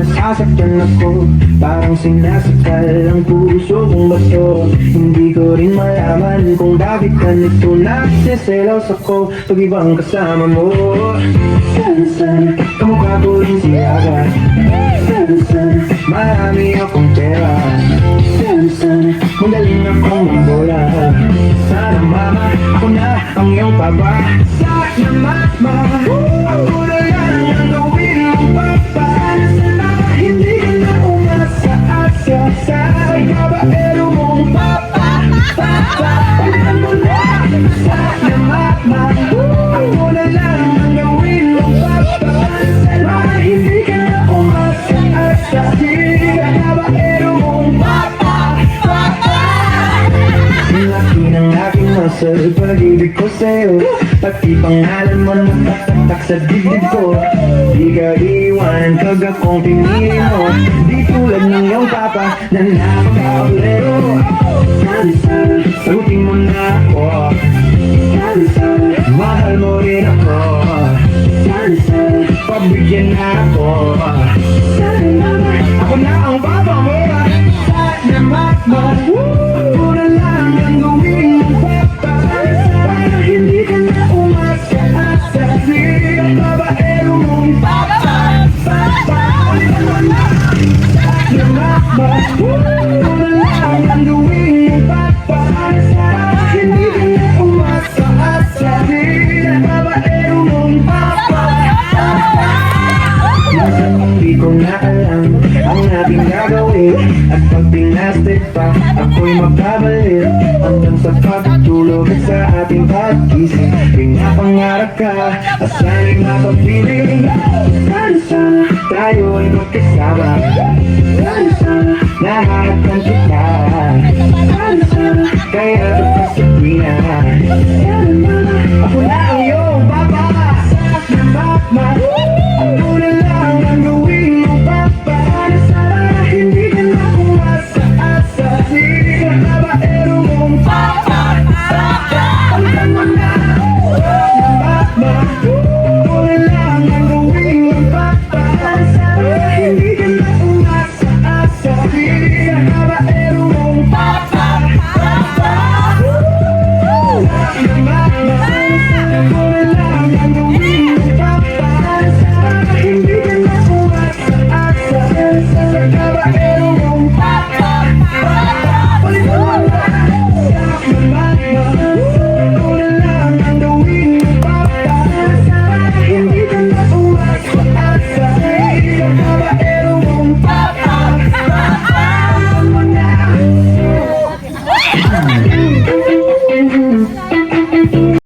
nasasaktan ako, parang sinasakal ang puso kong bato. Hindi ko rin malaman kung bakit ganito nagsiselos ako pag ibang kasama mo. Sana kamukha ko rin si Aga. Sana marami akong pera. Sana magaling akong mambola. Sana mama, ako na ang iyong papa. Sana mama, ako na lang ang gawin mong papa. Sana hindi ka na umasa-asa sa kabaero mong papa. Papa, alam mo na. Sana mama, ako na lang ang gawin mong papa. Sana hindi ka na umasa-asa sa kabaero mong papa. Laki ng aking muscle, pag-ibig ko sa'yo. Pati pangalan mo natatak sa dibdib ko. Di ka iiwanan pag akong pinili mo. Di tulad ng iyong papa na napaka-ulero. Sana sagutin mo na ako. Sana mahal mo rin ako. Sana pabigyan na ako. Sana ako na ang papa mo. Sana mama, ako na lang ang gawin mong papa. Para hindi ka na umasa-asa sa babaero mong papa. Papa, sana mama, ako na lang ang gawin mong papa. Para hindi ka na umasa-asa sa babaero mong papa. Minsan hindi ko na alam ang ating gagawin. At pag pinastic pa, ako'y mababalik. Hanggang sa pagtulog at sa ating pag-isip. Pinapangarap ka, asana'y mapapiling. Sana tayo'y magkasama. Sana lahat ng